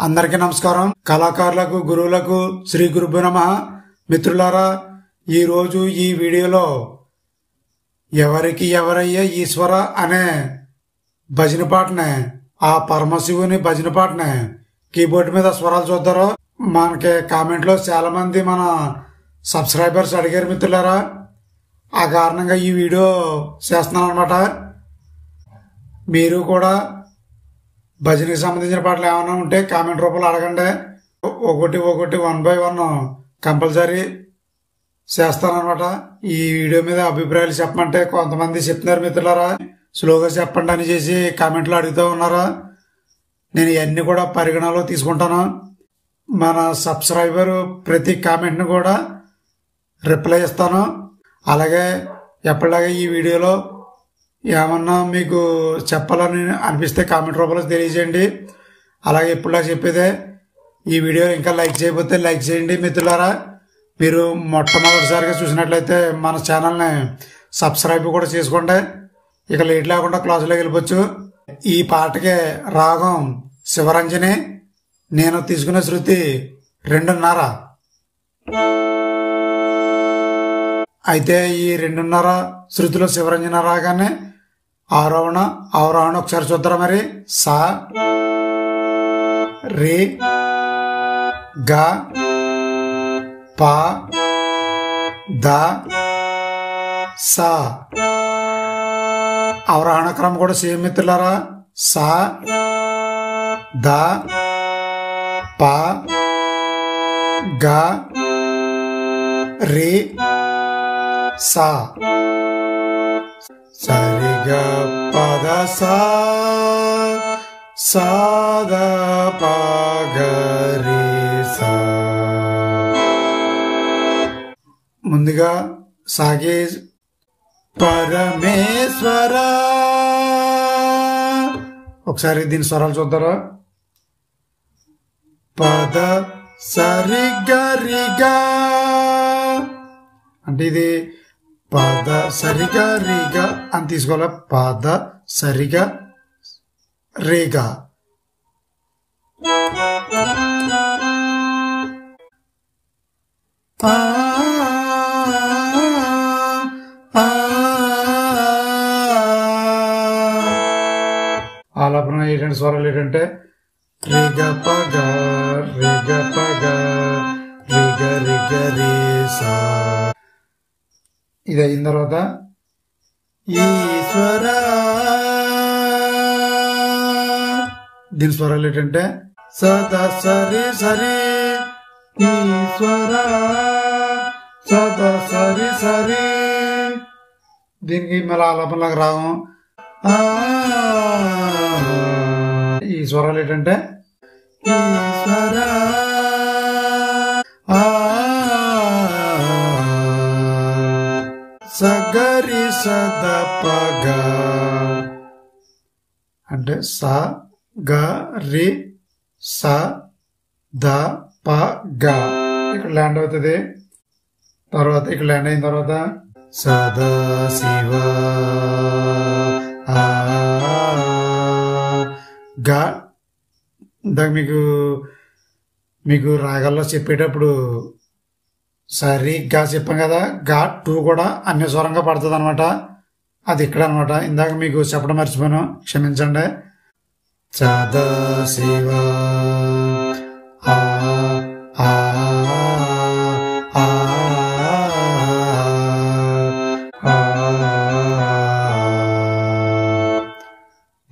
అందరికీ నమస్కారం. కళాకారులకు, గురువులకు శ్రీ గురుభ్యో నమః. మిత్రులారా, ఈరోజు ఈ వీడియోలో ఎవరికి ఎవరయ్యే ఈశ్వర అనే భజన పాటనే, ఆ పరమశివుని భజన పాటనే కీబోర్డ్ మీద స్వరాలు చూద్దారో. మనకి కామెంట్ లో చాలా మంది మన సబ్స్క్రైబర్స్ అడిగారు మిత్రులారా. ఆ కారణంగా ఈ వీడియో చేస్తున్నాను అనమాట. మీరు కూడా భజనకి సంబంధించిన పాటలు ఏమైనా ఉంటే కామెంట్ రూపంలో అడగండి. ఒకటి 1 by 1 కంపల్సరీ చేస్తానమాట. ఈ వీడియో మీద అభిప్రాయాలు చెప్పమంటే కొంతమంది చెప్తున్నారు మిత్రులారా, స్లోగా చెప్పండి అని చేసి కామెంట్లో అడుగుతూ ఉన్నారా. నేను ఇవన్నీ కూడా పరిగణలో తీసుకుంటాను. మన సబ్స్క్రైబర్ ప్రతి కామెంట్ని కూడా రిప్లై ఇస్తాను. అలాగే ఎప్పటిలాగే ఈ వీడియోలో ఏమన్నా మీకు చెప్పాలని అనిపిస్తే కామెంట్ రూపంలో తెలియజేయండి. అలాగే ఇప్పుడులా చెప్పేదే, ఈ వీడియో ఇంకా లైక్ చేయకపోతే లైక్ చేయండి మిత్రులారా. మీరు మొట్టమొదటిసారిగా చూసినట్లయితే మన ఛానల్ని సబ్స్క్రైబ్ కూడా చేసుకోండి. ఇక లేట్ లేకుండా క్లాసులోకి వెళ్ళిపోవచ్చు. ఈ పాటకి రాగం శివరంజని, నేను తీసుకునే శృతి 2.5. అయితే ఈ 2.5 శృతిలో శివరంజన రాగానే ఆరోహణ అవరోహణ ఒకసారి చూద్దారా. మరి సా, రే, గా, పా, దా, సా. అవరోహణ క్రమం కూడా సేమ్ మిత్రులారా. సా, దా, పా, గా, రే, సా. సరిగా పద సా, సాద పగరి సా. ముందుగా సాగే పరమేశ్వర. ఒకసారి దీని స్వరాలు చూద్దారా. పద సరిగరిగా అంటే ఇది పద సరిగా రీగా అని తీసుకోవాలి. పద సరిగా రేగా. ఆలాపన ఏంటంటే స్వరాలు ఏంటంటే రిగ పగ, రిగ పగ, రిగ రిగ రే సా. ఇది అయిన తర్వాత ఈశ్వర. దీని స్వరాలు ఏంటంటే సదా సరి సరి ఈశ్వర, సదా సరి సరి. దీనికి మళ్ళీ ఆలాపనలాగా రాగం. ఈ స్వరాలు ఏంటంటే ఈశ్వర, సగరి సద పగ అంటే సా గ రి స ద ప గ. ఇక్కడ ల్యాండ్ అవుతుంది. తర్వాత ఇక్కడ ల్యాండ్ అయిన తర్వాత సదా శివ గ. ఇందాక మీకు రాగాల్లో చెప్పేటప్పుడు సరిగ్గా చెప్పాం కదా, గా 2 కూడా అన్ని స్వరంగా పడుతుంది అనమాట. అది ఇక్కడ అనమాట. ఇందాక మీకు చెప్పడం మర్చిపోయాను, క్షమించండి. సదా శివ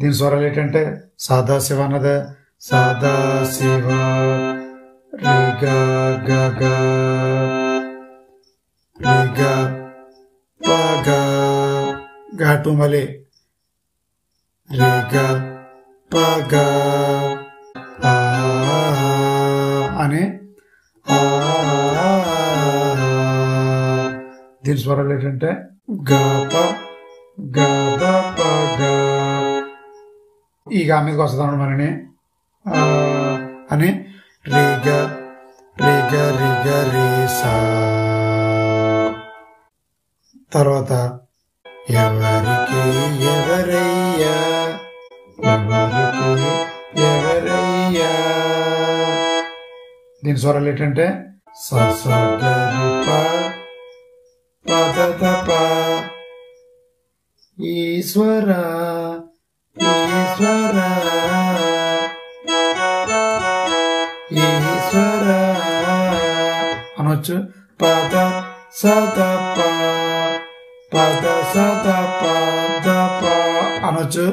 దీని స్వరాలు ఏంటంటే సదాశివ అన్నదే సదాశివ రిగ గ రిగ పగ ఘాటు మళ్ళీ రిగ పగ అని. దీని స్వరాలు ఏంటంటే గప గద పగ. ఈ గా మీదకి వస్తుంది మనని అని రిగ రిగ రిగ రే సా. తర్వాత ఎవరికి ఎవరయ్యా దీని స్వరాలు ఏంటంటే స స గ రి ప ప ద ద ప ఈశ్వర ఈశ్వర ఈశ్వర అనొచ్చు. పద సద ప పద సద పద ప అనొచ్చు.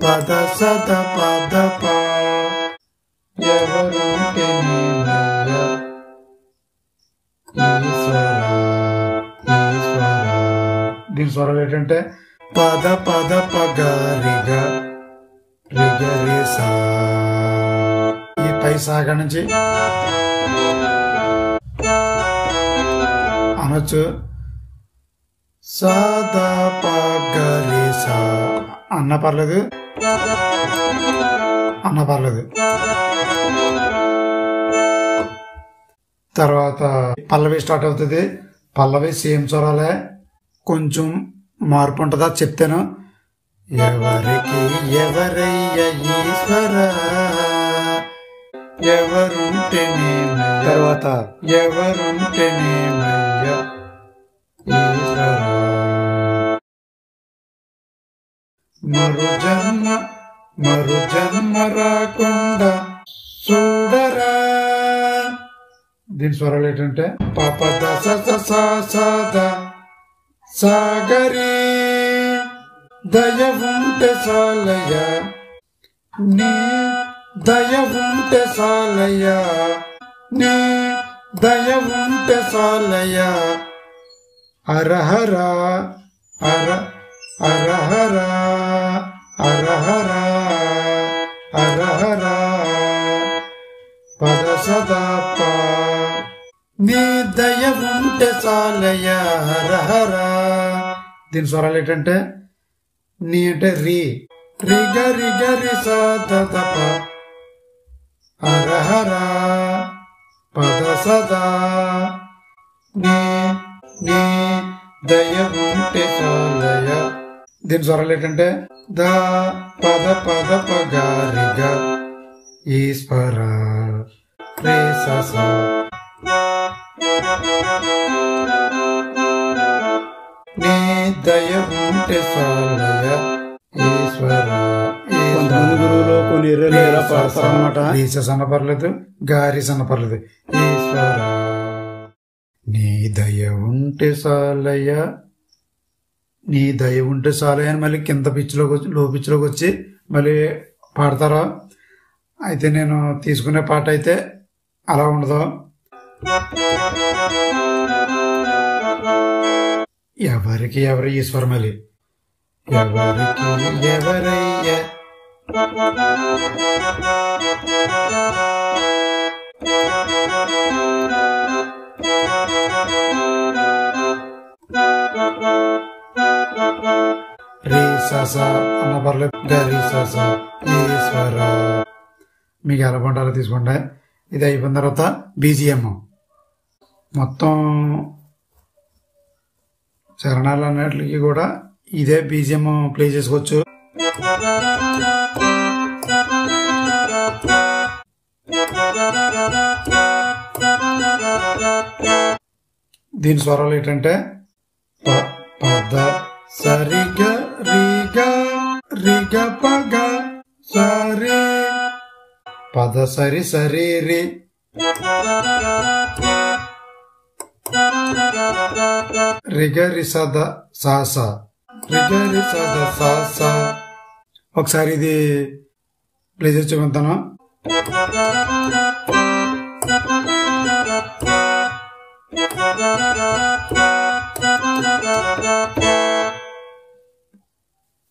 పద సద పద ప ఎవరుంటే ఈశ్వర ఈశ్వర. దీని స్వరాలు ఏంటంటే పద పద పగ రిగ రిగ రే సా. ఈ పై సాగ నుంచి అనొచ్చు. సదా పగ రే సా అన్న పర్లేదు, అన్న పర్లేదు. తర్వాత పల్లవి స్టార్ట్ అవుతుంది. పల్లవి సేమ్ స్వరాలే, కొంచెం మార్పు ఉంటుందా చెప్తాను. ఎవరికి ఎవరయ్య ఈశ్వర ఎవరుంటేనేమయ్య. తర్వాత ఎవరుంటేనేమయ్య ఈశ్వర. మరు జన్మ రాకుండా చూడరా. దీని స్వరాలు ఏంటంటే పాప దశ సాద సాగరి. దయ ఉంటే సాలయ నీ దయ ఉంటే సాలయ నీ దయ ఉంటే సాలయ. అరహర అర అరహర అరహర అరహర పద సదా ప నీ దయ ఉంటే సాలయ హరహర. దీని స్వరాలు ఏంటంటే నీ అంటే రి రిగ రిగ రి సద ప హరహర పద సదా నీ నీ దయ ఉంటే సాలయ. దీని స్వరాలు ఏంటంటే ద పద పద పగ రిగ ఈశ్వర రే స స. నీ దయ ఉంటే సాలయ ఈశ్వర. కొంతమంది గురువులో కొన్ని ఎర్రలు ఎలా పాడతారన్నమాట. రీస సన్న పర్లేదు, గారి సన్న పర్లేదు. ఈశ్వర నీ దయ ఉంటే సాలయ నీ దయ ఉంటే సాలయ అని మళ్ళీ కింద పిచ్చిలోకి వచ్చి లో పిచ్చిలోకి వచ్చి మళ్ళీ పాడతారా. అయితే నేను తీసుకునే పాట అయితే అలా ఉండదు. ఎవరికి ఎవరు ఈశ్వర మళ్ళీ ఎవరికి ఎవరయ్య రీ స అన్న పర్లేదు, గరి స ఈశ్వర. మీకు ఎలా పండాలో తీసుకోండి. ఇది అయిపోయిన తర్వాత బీజిఎం మొత్తం చరణాలు అన్నిటికి కూడా ఇదే బీజిఎం ప్లే చేసుకోవచ్చు. దీని స్వరాలు ఏంటంటే పద సరిగ రిగ రిగ పగ సరి పద సరి సరి రి రిగ రిసద సాస రిగ రిసద సాస. ఒకసారి ఇది ప్లే చేసి చూపిస్తాను.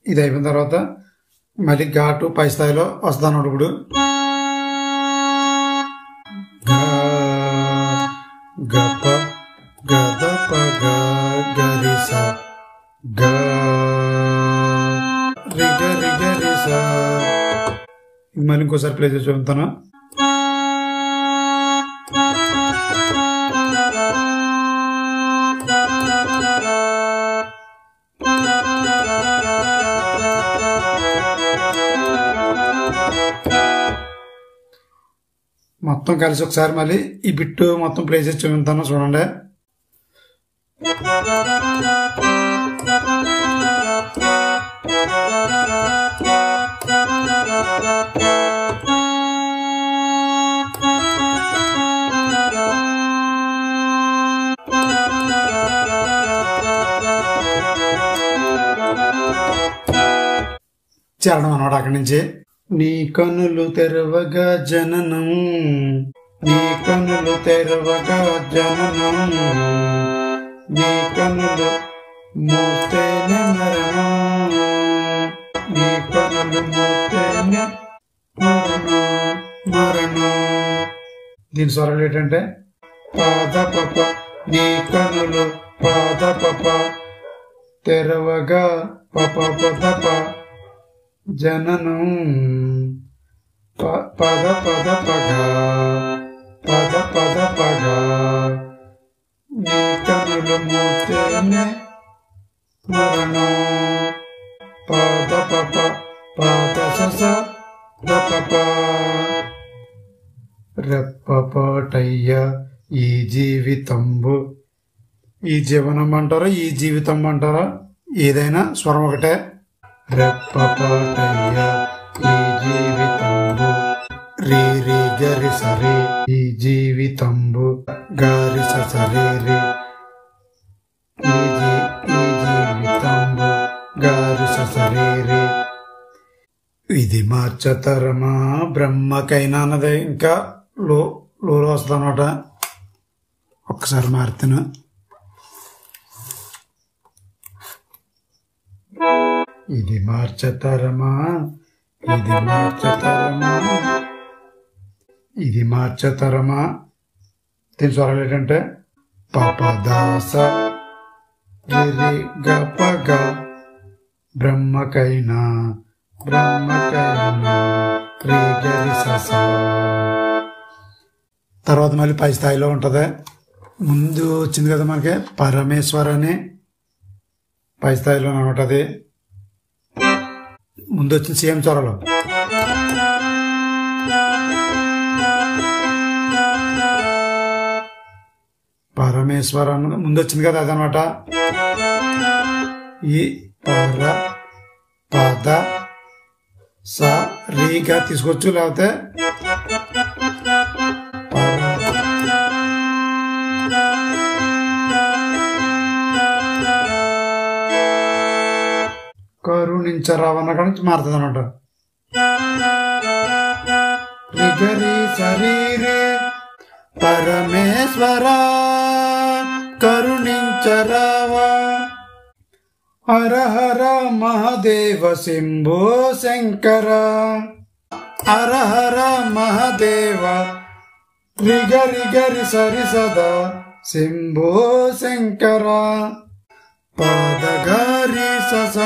ఇది అయిపోయిన తర్వాత మళ్ళీ ఘాటు పై స్థాయిలో వస్తాను. ఇప్పుడు గప గద పగ గరిస గ రిగ రిగ రిస. మళ్ళీ ఇంకోసారి ప్లే చేసి చూపుతాను. మొత్తం కలిసి ఒకసారి మళ్ళీ ఈ బిట్టు మొత్తం ప్లే చేసి చూపిస్తాను చూడండి. చరణం అన్నమాట. అక్కడి నుంచి నీ కనులు తెరవగా జననం, నీ కనులు తెరవగా జననం, నీ కనులు మూస్తేనే మరణం, నీ కనులు మూస్తేనే మరణం మరణం. దీని స్వరాలు ఏంటంటే పాద పప, నీ కనులు పాద పప తెరవగా పప పదప జననం పద పద పగ పద పద పగ, నీ కనులు మూస్తేనే మరణం పాద పప పాద సస దప రెప్పపాటయ్య ఈ జీవితంబు. ఈ జీవనం అంటారా ఈ జీవితం అంటారా ఏదైనా స్వరం ఒకటే. రెప్పపాటయ్య ఈ జీవితంబు, రీ రీ గరి సరే ఈ జీవితంబు, గారి సరే రే ఈ జీవితంబు, గారి సరే రే. ఇది మార్చతరమా బ్రహ్మకైనా అన్నది ఇంకా లో వస్తుంది అనమాట. ఒక్కసారి మారుతాను. ఇది మార్చతరమా, ఇది మార్చతరమా, ఇది మార్చతరమా. దీని స్వరాలు ఏంటంటే పపదాస రి గపగ, బ్రహ్మకైనా బ్రహ్మకైనా రి గరి సస. తర్వాత మళ్ళీ పై స్థాయిలో ఉంటది. ముందు వచ్చింది కదా మనకి పరమేశ్వర్ అని, పై స్థాయిలో ఉంటది. ముందు వచ్చిన సీఎం స్వరాలు పరమేశ్వర అన్నది ముందు వచ్చింది కదా అదనమాట. ఈ పర పద స రీగా తీసుకోవచ్చు, లేకపోతే కరుణించరావన్న కాడి నుంచి మారుతుంది అనమాట. రిగరి శరీరే పరమేశ్వర కరుణించరావా, హర హర మహాదేవ శంభో శంకర, హర హర మహాదేవ రిగరి గరి సరి సదా శంభో శంకర, పాదగారి సస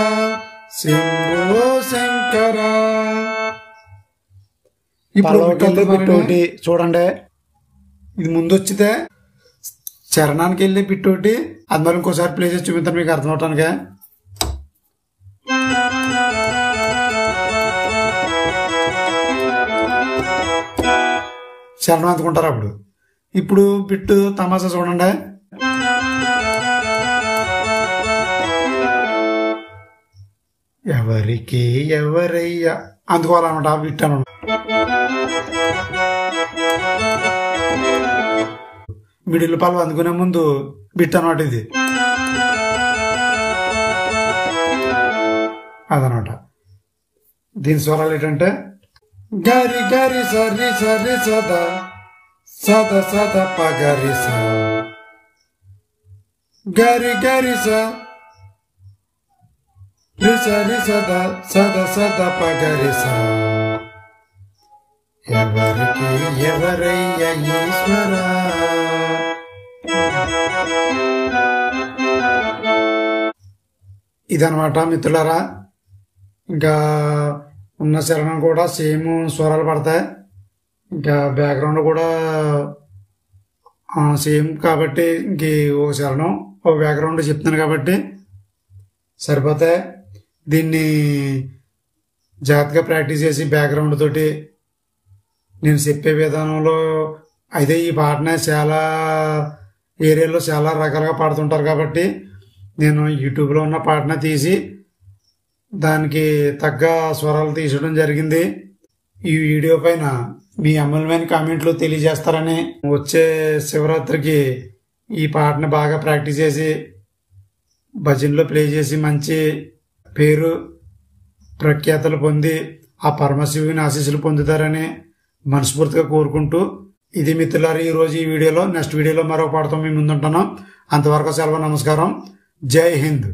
శంభో శంకర. ఇప్పుడు చూడండి, ఇది ముందు వచ్చితే చరణానికి వెళ్ళి పిట్టోటి అది మరి ఇంకోసారి ప్లే చేసి చూపిస్తాను మీకు అర్థం అవటానికి. చరణం అందుకుంటారు అప్పుడు. ఇప్పుడు పిట్టు తమాషా చూడండి. ఎవరికి ఎవరయ్యా అందుకోవాలన్నమాట ఆ బిట్ అన్న. మిడిల్ పాలు అందుకునే ముందు బిట్ అనమాట ఇది, అదనమాట. దీని స్వరాలు ఏంటంటే గరి గరి సరి సరి సద సద సద పగరి స, గరి గరి స రిసరి సద సద సద పగరి స. ఎవరికి ఎవరయ్య ఈశ్వర. ఇదనమాట మిత్రులారా. ఇంకా ఉన్న చరణం కూడా సేమ్ స్వరాలు పడతాయి, ఇంకా బ్యాక్గ్రౌండ్ కూడా సేమ్ కాబట్టి ఇంక ఒక చరణం ఒక బ్యాక్గ్రౌండ్ చెప్తున్నాను కాబట్టి సరిపోతాయి. దీన్ని జాగ్రత్తగా ప్రాక్టీస్ చేసి బ్యాక్గ్రౌండ్ తోటి నేను చెప్పే విధానంలో అయితే ఈ పాటనే చాలా ఏరియాలో చాలా రకాలుగా పాడుతుంటారు కాబట్టి నేను యూట్యూబ్లో ఉన్న పాటనే తీసి దానికి తగ్గ స్వరాలు తీసడం జరిగింది. ఈ వీడియో పైన మీ అమూల్యమైన కామెంట్లు తెలియజేస్తారని, వచ్చే శివరాత్రికి ఈ పాటను బాగా ప్రాక్టీస్ చేసి భజనలో ప్లే చేసి మంచి పేరు ప్రఖ్యాతలు పొంది ఆ పరమశివుని ఆశీస్సులు పొందుతారని మనస్ఫూర్తిగా కోరుకుంటూ, ఇది మిత్రులారా ఈరోజు ఈ వీడియోలో. నెక్స్ట్ వీడియోలో మరో పాటతో మీ ముందుంటాను. అంతవరకు సెలవు. నమస్కారం. జై హింద్.